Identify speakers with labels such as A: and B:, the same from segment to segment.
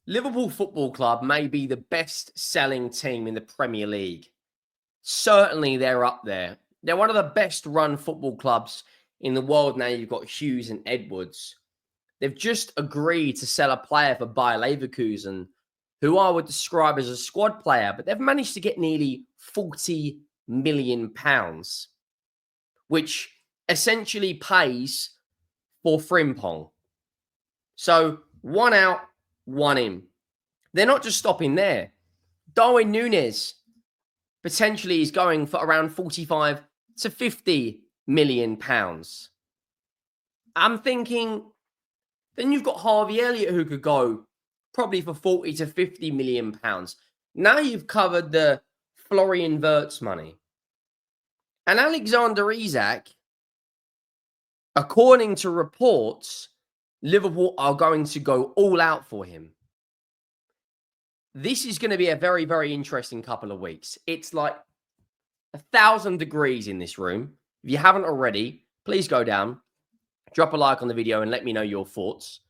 A: Liverpool Football Club may be the best-selling team in the Premier League. Certainly, they're up there. They're one of the best-run football clubs in the world now. You've got Hughes and Edwards. They've just agreed to sell a player for Bayer Leverkusen, who I would describe as a squad player, but they've managed to get nearly £40 million, which essentially pays for Frimpong. So, one out, one in. They're not just stopping there. Darwin Núñez potentially is going for around 45 to 50 million pounds. I'm thinking, then you've got Harvey Elliott who could go probably for 40 to 50 million pounds. Now you've covered the Florian Wirtz money. And Alexander Isak, according to reports, Liverpool are going to go all out for him. This is going to be a very, very interesting couple of weeks. It's like 1,000 degrees in this room. If you haven't already, please go down, drop a like on the video and let me know your thoughts.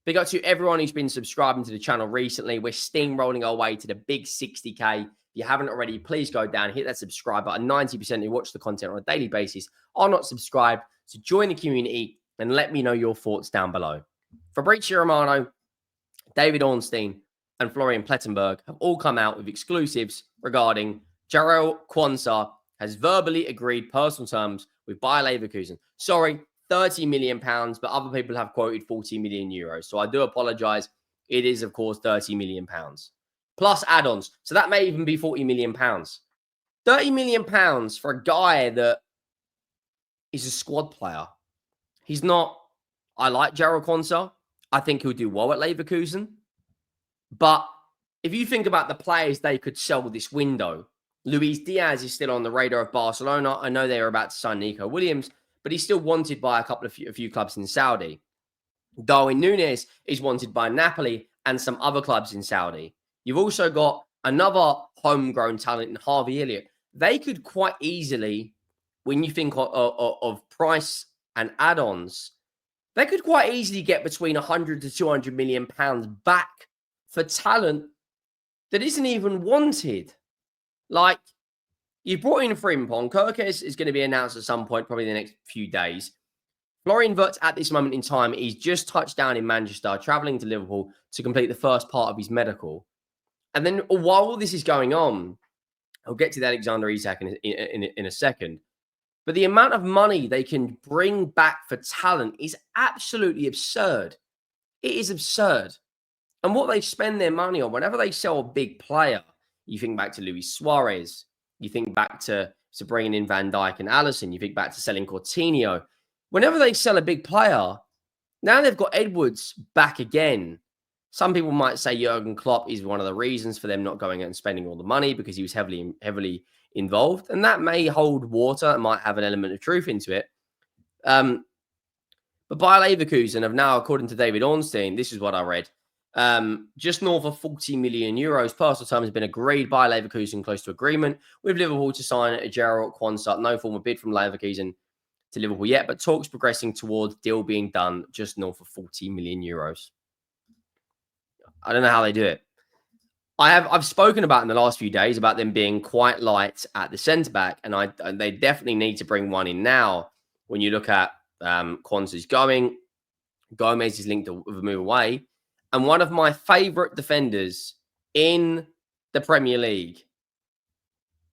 A: Big up to everyone who's been subscribing to the channel recently. We're steamrolling our way to the big 60K. If you haven't already, please go down, hit that subscribe button. 90% who watch the content on a daily basis are not subscribed. So join the community and let me know your thoughts down below. Fabrizio Romano, David Ornstein, and Florian Plettenberg have all come out with exclusives regarding Jarell Quansah has verbally agreed personal terms with Bayer Leverkusen. Sorry, 30 million pounds, but other people have quoted 40 million euros. So I do apologize. It is, of course, 30 million pounds plus add-ons. So that may even be 40 million pounds. 30 million pounds for a guy that is a squad player. He's not. I like Jarell Quansah. I think he'll do well at Leverkusen. But if you think about the players they could sell this window, Luis Diaz is still on the radar of Barcelona. I know they were about to sign Nico Williams, but he's still wanted by a few clubs in Saudi. Darwin Núñez is wanted by Napoli and some other clubs in Saudi. You've also got another homegrown talent in Harvey Elliott. They could quite easily, when you think of price and add-ons, they could quite easily get between 100 to 200 million pounds back for talent that isn't even wanted. Like, you brought in Frimpong. Kirkes is going to be announced at some point, probably the next few days. Florian Wirtz, at this moment in time, he's just touched down in Manchester, travelling to Liverpool to complete the first part of his medical. And then while all this is going on, I'll get to the Alexander Isak in a second. But the amount of money they can bring back for talent is absolutely absurd. It is absurd. And what they spend their money on, whenever they sell a big player, you think back to Luis Suarez, you think back to bringing in Van Dijk and Alisson, you think back to selling Coutinho. Whenever they sell a big player, now they've got Edwards back again. Some people might say Jurgen Klopp is one of the reasons for them not going out and spending all the money because he was heavily involved. And that may hold water. It might have an element of truth into it. But Bayer Leverkusen have now, according to David Ornstein, this is what I read, just north of 40 million euros. Personal terms have been agreed by Leverkusen, close to agreement with Liverpool to sign a Jarell Quansah. No formal bid from Leverkusen to Liverpool yet, but talks progressing towards deal being done just north of 40 million euros. I don't know how they do it. I've spoken about in the last few days about them being quite light at the centre back, and they definitely need to bring one in now. When you look at Quansah's going, Gomez is linked with a move away. And one of my favourite defenders in the Premier League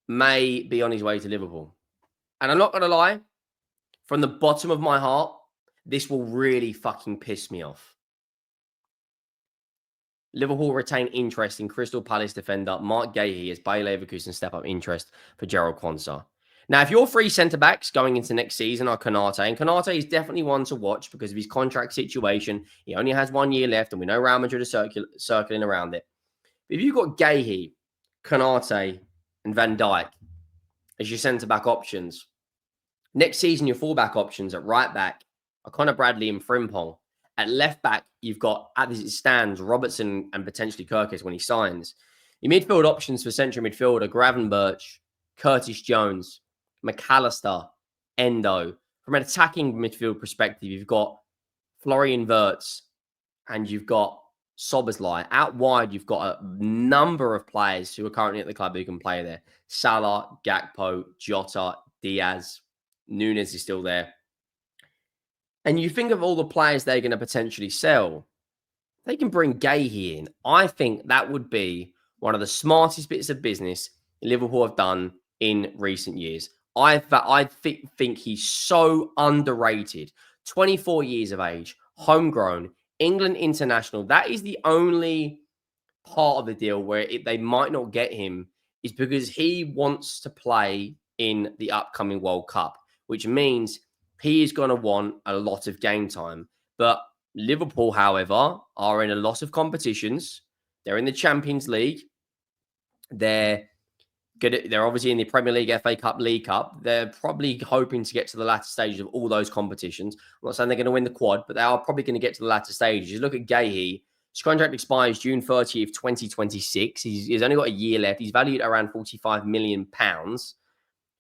A: may be on his way to Liverpool. And I'm not going to lie, from the bottom of my heart, this will really fucking piss me off. Liverpool retain interest in Crystal Palace defender Marc Guehi as Bayer Leverkusen step up interest for Jarell Quansah. Now, if your three centre-backs going into next season are Konate, and Konate is definitely one to watch because of his contract situation. He only has 1 year left, and we know Real Madrid are circling around it. But if you've got Guehi, Konate, and Van Dijk as your centre-back options, next season your full-back options at right-back are Conor Bradley and Frimpong. At left-back, you've got, as it stands, Robertson and potentially Kirkes when he signs. Your midfield options for central midfield are Gravenberch, Curtis Jones, McAllister, Endo. From an attacking midfield perspective, you've got Florian Wirtz and you've got Szoboszlai. Out wide, you've got a number of players who are currently at the club who can play there. Salah, Gakpo, Jota, Diaz, Nunes is still there. And you think of all the players they're going to potentially sell. They can bring Guehi in. I think that would be one of the smartest bits of business Liverpool have done in recent years. I think he's so underrated. 24 years of age, homegrown, England international. That is the only part of the deal where they might not get him, is because he wants to play in the upcoming World Cup, which means he is going to want a lot of game time. But Liverpool, however, are in a lot of competitions. They're in the Champions League. They're obviously in the Premier League, FA Cup, League Cup. They're probably hoping to get to the latter stages of all those competitions. I'm not saying they're going to win the quad, but they are probably going to get to the latter stages. You look at Guehi, his contract expires June 30th, 2026. He's only got a year left. He's valued at around £45 million.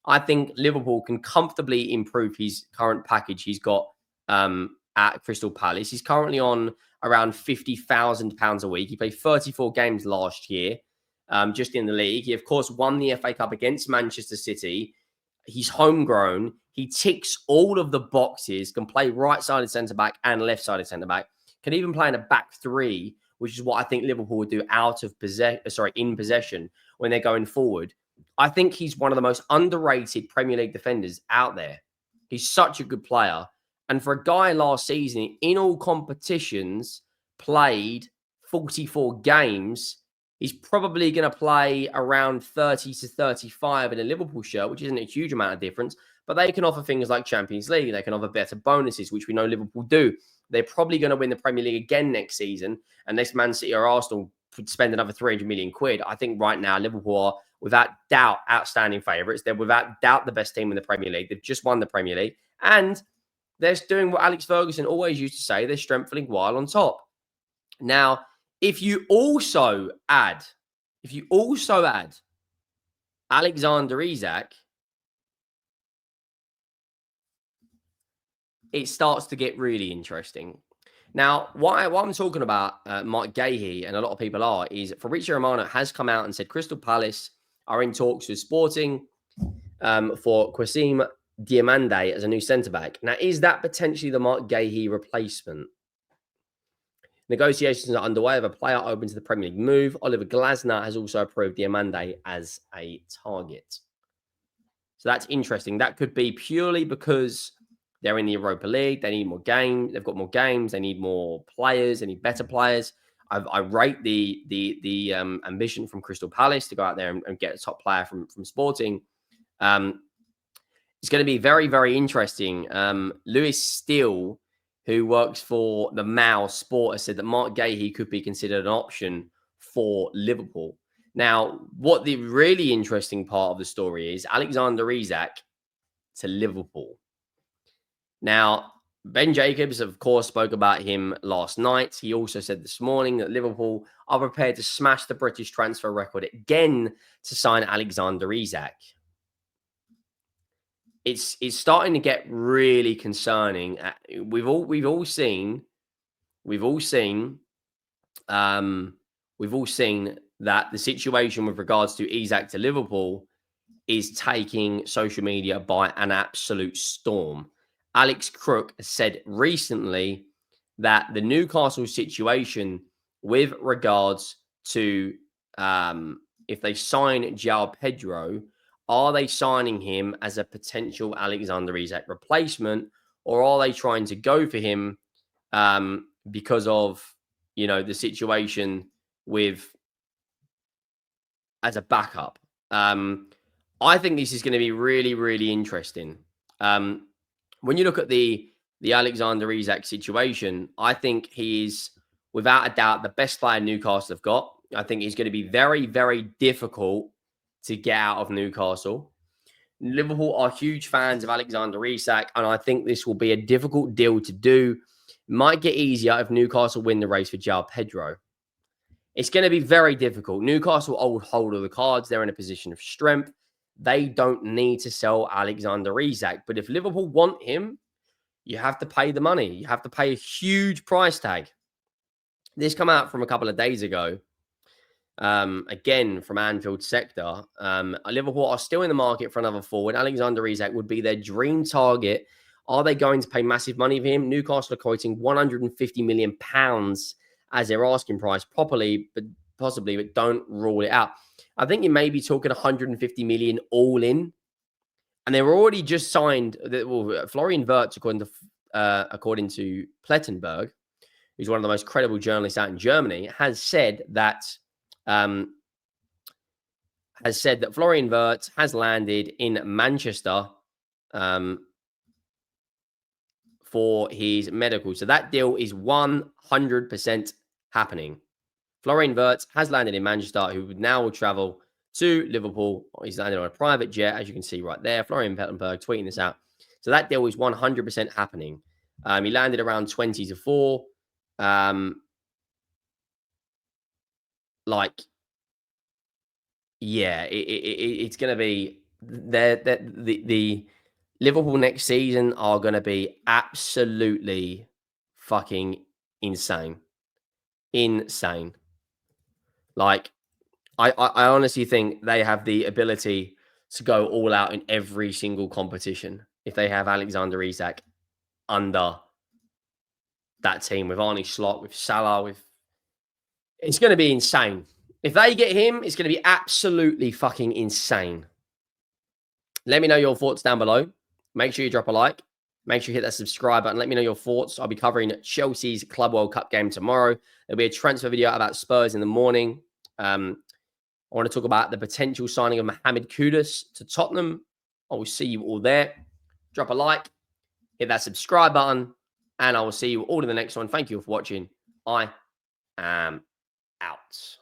A: I think Liverpool can comfortably improve his current package he's got at Crystal Palace. He's currently on around £50,000 a week. He played 34 games last year. Just in the league. He, of course, won the FA Cup against Manchester City. He's homegrown. He ticks all of the boxes, can play right-sided centre-back and left-sided centre-back, can even play in a back three, which is what I think Liverpool would do in possession when they're going forward. I think he's one of the most underrated Premier League defenders out there. He's such a good player. And for a guy last season, in all competitions, played 44 games, he's probably going to play around 30 to 35 in a Liverpool shirt, which isn't a huge amount of difference. But they can offer things like Champions League. They can offer better bonuses, which we know Liverpool do. They're probably going to win the Premier League again next season. Unless Man City or Arsenal spend another 300 million quid. I think right now Liverpool are, without doubt, outstanding favourites. They're without doubt the best team in the Premier League. They've just won the Premier League. And they're doing what Alex Ferguson always used to say. They're strengthening while on top. Now, if you also add Alexander Isak, it starts to get really interesting. Now, what I'm talking about, Marc Guehi, and a lot of people are, is Fabrizio Romano has come out and said Crystal Palace are in talks with Sporting for Quasim Diomande as a new centre-back. Now, is that potentially the Marc Guehi replacement? Negotiations are underway of a player open to the Premier League move. Oliver Glasner has also approved Diomande as a target. So that's interesting. That could be purely because they're in the Europa League. They need more games. They've got more games. They need more players. They need better players. I rate the ambition from Crystal Palace to go out there and get a top player from Sporting. It's going to be very, very interesting. Lewis Steele, who works for the Mail Sport, has said that Marc Guehi could be considered an option for Liverpool. Now, what the really interesting part of the story is, Alexander Isak to Liverpool. Now, Ben Jacobs, of course, spoke about him last night. He also said this morning that Liverpool are prepared to smash the British transfer record again to sign Alexander Isak. It's starting to get really concerning. We've all seen that the situation with regards to Isak to Liverpool is taking social media by an absolute storm. Alex Crook said recently that the Newcastle situation with regards to if they sign Joao Pedro, are they signing him as a potential Alexander Isak replacement, or are they trying to go for him because of, the situation with as a backup? I think this is going to be really, really interesting. When you look at the Alexander Isak situation, I think he's without a doubt the best player Newcastle have got. I think he's going to be very, very difficult to get out of Newcastle. Liverpool are huge fans of Alexander Isak, and I think this will be a difficult deal to do. Might get easier if Newcastle win the race for Joao Pedro. It's going to be very difficult. Newcastle hold all the cards. They're in a position of strength. They don't need to sell Alexander Isak. But if Liverpool want him, you have to pay the money. You have to pay a huge price tag. This come out from a couple of days ago. Again, from Anfield sector. Liverpool are still in the market for another forward. Alexander Isak would be their dream target. Are they going to pay massive money for him? Newcastle are quoting £150 million as their asking price, possibly, but don't rule it out. I think you may be talking 150 million all in. And they were already just signed. Florian Wirtz, according to Plettenberg, who's one of the most credible journalists out in Germany, has said that Florian Wirtz has landed in Manchester for his medical. So that deal is 100% happening. Florian Wirtz has landed in Manchester, who now will travel to Liverpool. He's landed on a private jet, as you can see right there. Florian Plettenberg tweeting this out. So that deal is 100% happening. He landed around 20 to 4. It's going to be the Liverpool next season are going to be absolutely fucking insane. Insane. Like, I honestly think they have the ability to go all out in every single competition if they have Alexander Isak under that team with Arne Slot, with Salah, it's going to be insane. If they get him, it's going to be absolutely fucking insane. Let me know your thoughts down below. Make sure you drop a like. Make sure you hit that subscribe button. Let me know your thoughts. I'll be covering Chelsea's Club World Cup game tomorrow. There'll be a transfer video about Spurs in the morning. I want to talk about the potential signing of Mohamed Kudus to Tottenham. I will see you all there. Drop a like. Hit that subscribe button. And I will see you all in the next one. Thank you for watching. I am out.